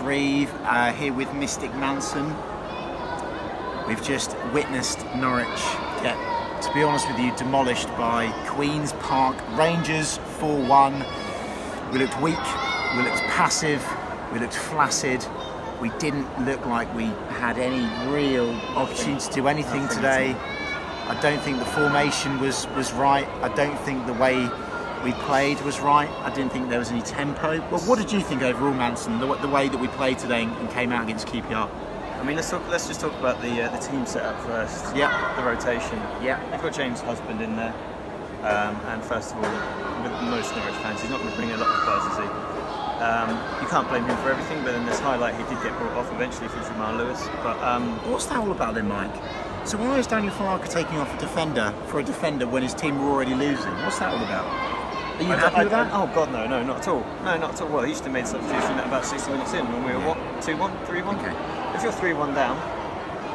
Reeve, here with Mystic Manson. We've just witnessed Norwich get, to be honest with you, demolished by Queen's Park Rangers 4-1. We looked weak, we looked passive, we looked flaccid. We didn't look like we had any real opportunity to do anything today. I don't think the formation was right. I don't think the way we played was right. I didn't think there was any tempo. Well, what did you think overall, Manson, the way that we played today and came out against QPR? I mean, let's just talk about the team setup first. Yeah. The rotation. Yeah. You've got James Husband in there, and first of all, with most Norwich fans, he's not going to bring a lot of buzz, is he? You can't blame him for everything, but in this highlight, he did get brought off eventually for Jamal Lewis. But what's that all about then, Mike? So why is Daniel Farke taking off a defender when his team were already losing? What's that all about? Are you happy with that? Oh God, no, not at all. No, not at all. Well, he used to have made substitution at about 60 minutes in when we were, what, 2-1, 3-1? Okay. If you're 3-1 down,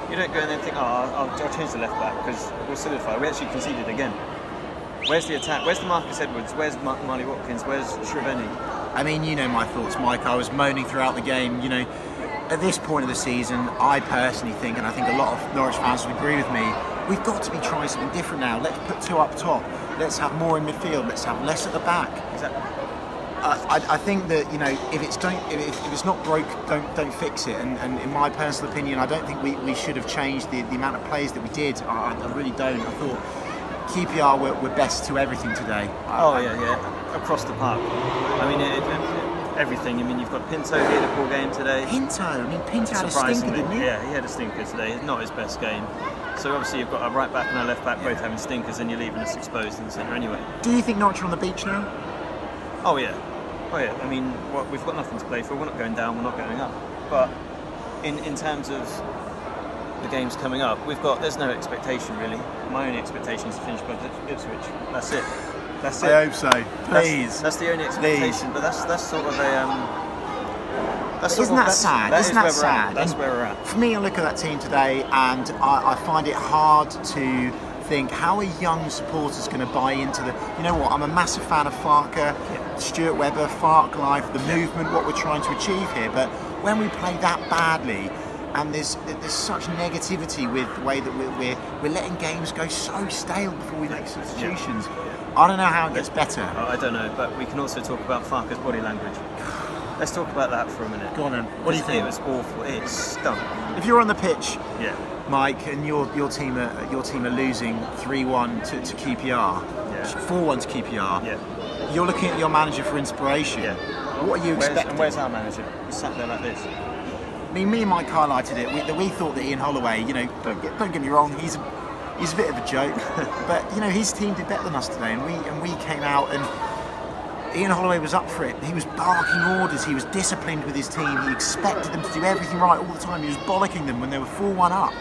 you don't go in there and think, I'll change the left back because we'll solidify. We actually conceded again. Where's the attack? Where's the Marcus Edwards? Where's Marley Watkins? Where's Shreveni? I mean, you know my thoughts, Mike. I was moaning throughout the game. You know, at this point of the season, I personally think, and I think a lot of Norwich fans would agree with me, we've got to be trying something different now. Let's put two up top. Let's have more in midfield. Let's have less at the back. Exactly. I think that, you know, if it's not broke, don't fix it. And in my personal opinion, I don't think we should have changed the amount of plays that we did. I really don't. I thought QPR were best to everything today. Yeah, across the park. I mean, everything. I mean, you've got Pinto, he had a poor game today. Pinto had a stinker, didn't he? Yeah, he had a stinker today. Not his best game. So obviously you've got a right back and a left back both having stinkers, and you're leaving us exposed in the centre anyway. Do you think Norwich are on the beach now? Oh yeah. I mean, we've got nothing to play for. We're not going down. We're not going up. But in terms of the games coming up, there's no expectation really. My only expectation is to finish by Ipswich. That's it. That's it. I hope so. Please. That's the only expectation. Please. But that's sort of a. Isn't that sad? Isn't that sad? That's where we're at. For me, I look at that team today, and I find it hard to think how are young supporters going to buy into the. You know what? I'm a massive fan of Farke, Stuart Webber, Farke Life, the movement, what we're trying to achieve here. But when we play that badly, and there's such negativity with the way that we're letting games go so stale before we make substitutions. I don't know how it gets better. I don't know, but we can also talk about Farke's body language. Let's talk about that for a minute. Go on then. What do you think? It was awful. It stunk. If you're on the pitch, yeah, Mike, and your team are losing 3-1 to QPR, 4-1 to QPR, you're looking at your manager for inspiration. Yeah. What are you expecting? Where's our manager? He sat there like this. I mean, me and Mike highlighted it. We thought that Ian Holloway, you know, don't get me wrong, he's a bit of a joke, but you know his team did better than us today, and we came out and. Ian Holloway was up for it. He was barking orders. He was disciplined with his team. He expected them to do everything right all the time. He was bollocking them when they were 4-1 up.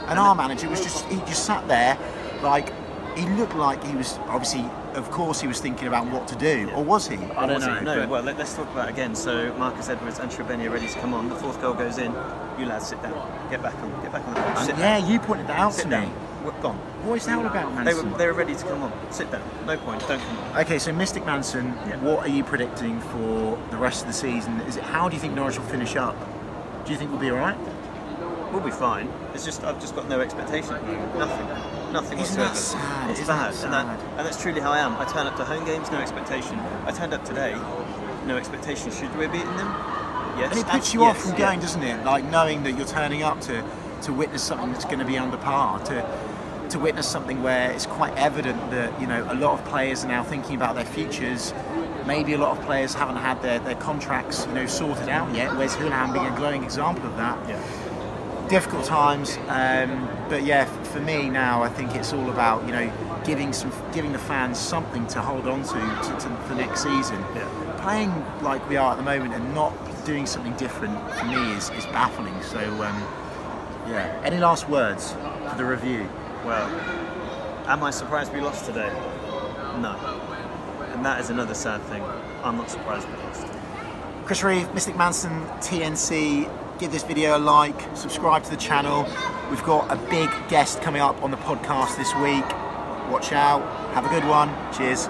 And our manager he just sat there like, he looked like he was, obviously, of course he was thinking about what to do. Yeah. Or was he? I don't know. No, well, let's talk about it again. So Marcus Edwards and Shreveni are ready to come on. The fourth goal goes in. You lads sit down. Get back on the pitch. Sit down. You pointed that out to me. Gone. What is that all about, Manson? They were ready to come on. Sit down. No point. Don't come on. Okay, so Mystic Manson, what are you predicting for the rest of the season? How do you think Norwich will finish up? Do you think we'll be all right? We'll be fine. It's just I've just got no expectation. Nothing Isn't whatsoever. That sad? It's bad, and that's truly how I am. I turn up to home games, no expectation. I turned up today, no expectation. Should we have beaten them? Yes. And it puts you off from going, doesn't it? Like knowing that you're turning up to witness something that's going to be under par, to witness something where it's quite evident that, you know, a lot of players are now thinking about their futures. Maybe a lot of players haven't had their contracts, you know, sorted out yet. Wes Hoolahan being a glowing example of that. Yeah. Difficult times, but yeah, for me now, I think it's all about, you know, giving the fans something to hold on to for next season. Yeah. Playing like we are at the moment and not doing something different for me is baffling. So yeah. Any last words for the review? Well, am I surprised we lost today? No. And that is another sad thing. I'm not surprised we lost. Chris Reeve, Mystic Manson, TNC. Give this video a like, subscribe to the channel. We've got a big guest coming up on the podcast this week. Watch out. Have a good one. Cheers.